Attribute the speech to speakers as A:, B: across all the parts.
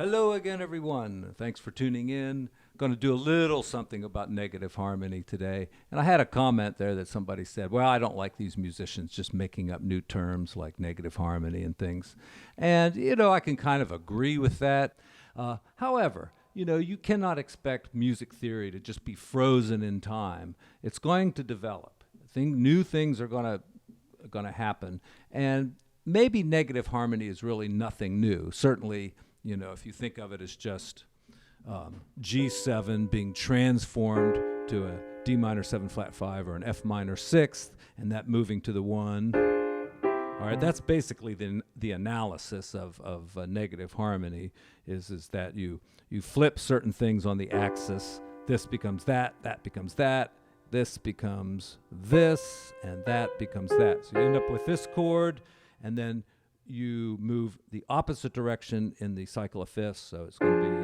A: Hello again, everyone. Thanks for tuning in. Going to do a little something about negative harmony today. And I had a comment there that somebody said, well, I don't like these musicians just making up new terms like negative harmony and things. And, I can kind of agree with that. However, you cannot expect music theory to just be frozen in time. It's going to develop. New things are going to happen. And maybe negative harmony is really nothing new. Certainly, if you think of it as just G7 being transformed to a D minor 7 flat 5 or an F minor 6th, and that moving to the 1. All right, that's basically the analysis of negative harmony is that you flip certain things on the axis. This becomes that becomes that, this becomes this, and that becomes that. So you end up with this chord, and then you move the opposite direction in the cycle of fifths, so it's going to be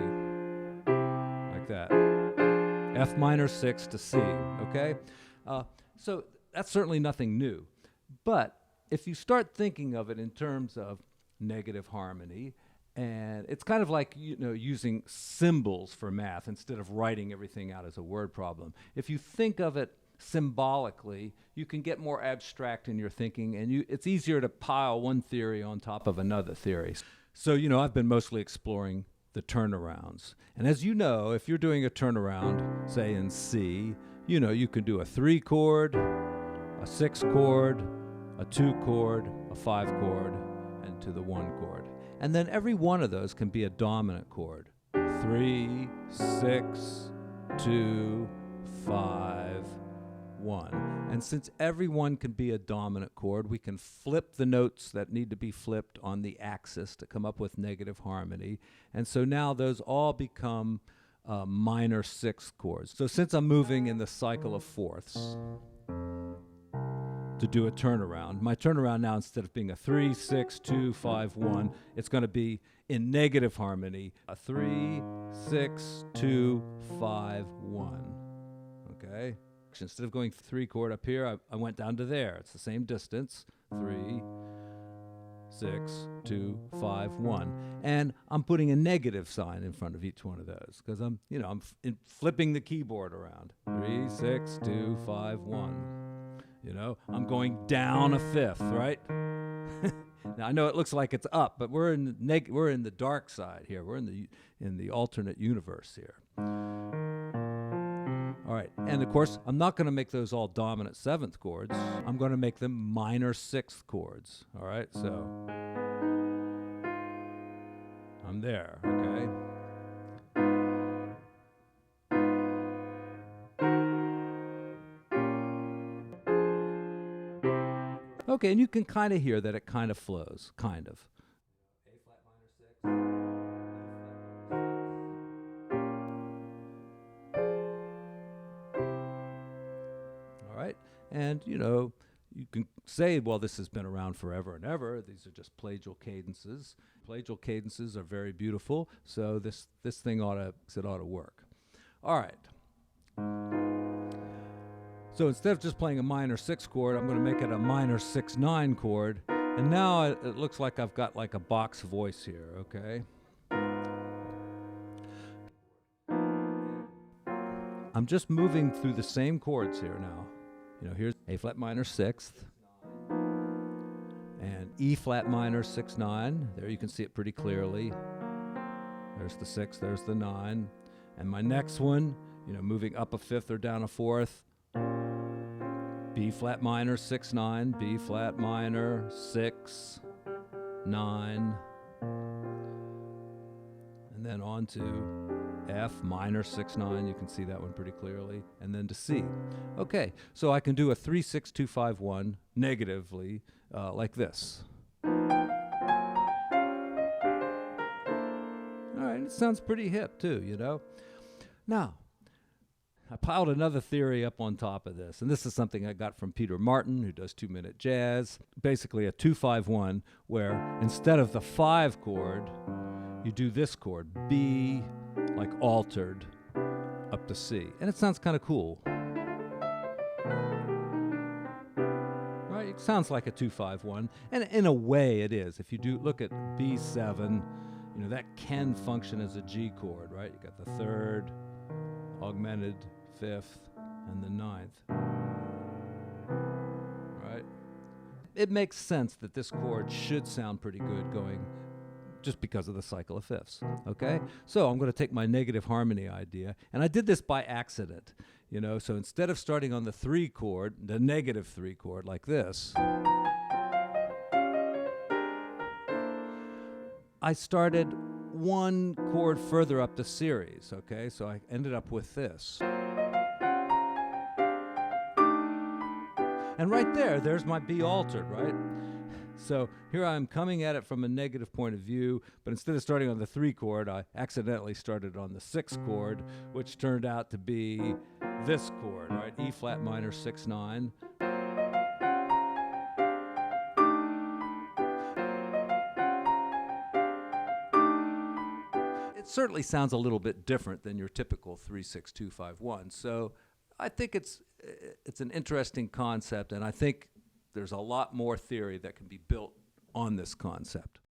A: like that. F minor 6 to C, okay? So that's certainly nothing new. But if you start thinking of it in terms of negative harmony, and it's kind of like using symbols for math instead of writing everything out as a word problem. If you think of it symbolically, you can get more abstract in your thinking, and it's easier to pile one theory on top of another theory. So, I've been mostly exploring the turnarounds. And as you know, if you're doing a turnaround, say in C, you can do a 3 chord, a 6 chord, a 2 chord, a 5 chord, and to the 1 chord. And then every one of those can be a dominant chord. 3, 6, 2, 5, 1. And since every one can be a dominant chord, we can flip the notes that need to be flipped on the axis to come up with negative harmony. And so now those all become minor 6th chords. So since I'm moving in the cycle of fourths to do a turnaround, my turnaround now, instead of being a 3, 6, 2, 5, 1, it's going to be in negative harmony, a 3, 6, 2, 5, 1. Okay? Instead of going 3 chord up here, I went down to there. It's the same distance. 3, 6, 2, 5, 1. And I'm putting a negative sign in front of each one of those because I'm flipping the keyboard around. 3, 6, 2, 5, 1. I'm going down a fifth, right? Now I know it looks like it's up, but we're in the dark side here. We're in the alternate universe here. All right, and of course, I'm not going to make those all dominant 7th chords. I'm going to make them minor 6th chords. All right, so I'm there, okay? Okay, and you can kind of hear that it kind of flows, kind of. A flat minor 6. And, you can say, well, this has been around forever and ever. These are just plagial cadences. Plagial cadences are very beautiful, so this thing ought to work. All right. So instead of just playing a minor 6 chord, I'm going to make it a minor 6-9 chord. And now it looks like I've got like a box voice here, okay? I'm just moving through the same chords here now. Here's A flat minor 6th and E flat minor 6-9. There you can see it pretty clearly. There's the 6, there's the 9. And my next one, moving up a 5th or down a 4th, B flat minor 6-9, B flat minor 6, 9, and then on to F minor 6-9, you can see that one pretty clearly, and then to C. Okay, so I can do a 3, 6, 2, 5, 1 negatively like this. All right, it sounds pretty hip too, Now, I piled another theory up on top of this, and this is something I got from Peter Martin, who does 2-minute jazz, basically a 2-5-1, where instead of the 5 chord, you do this chord, B, like altered, up to C. And it sounds kind of cool. Right? It sounds like a 2-5-1, and in a way it is. If you do look at B7, you know, that can function as a G chord, right? You got the third, augmented, fifth, and the ninth, right? It makes sense that this chord should sound pretty good going just because of the cycle of fifths, okay? So I'm going to take my negative harmony idea, and I did this by accident, you know, so instead of starting on the 3 chord, the negative 3 chord like this, I started 1 chord further up the series, okay? So I ended up with this. And right there's my B altered, right? So here I'm coming at it from a negative point of view, but instead of starting on the 3 chord, I accidentally started on the 6 chord, which turned out to be this chord, right? E flat minor 6 9. It certainly sounds a little bit different than your typical 3 6 2 5 1. So I think it's an interesting concept, and I think there's a lot more theory that can be built on this concept.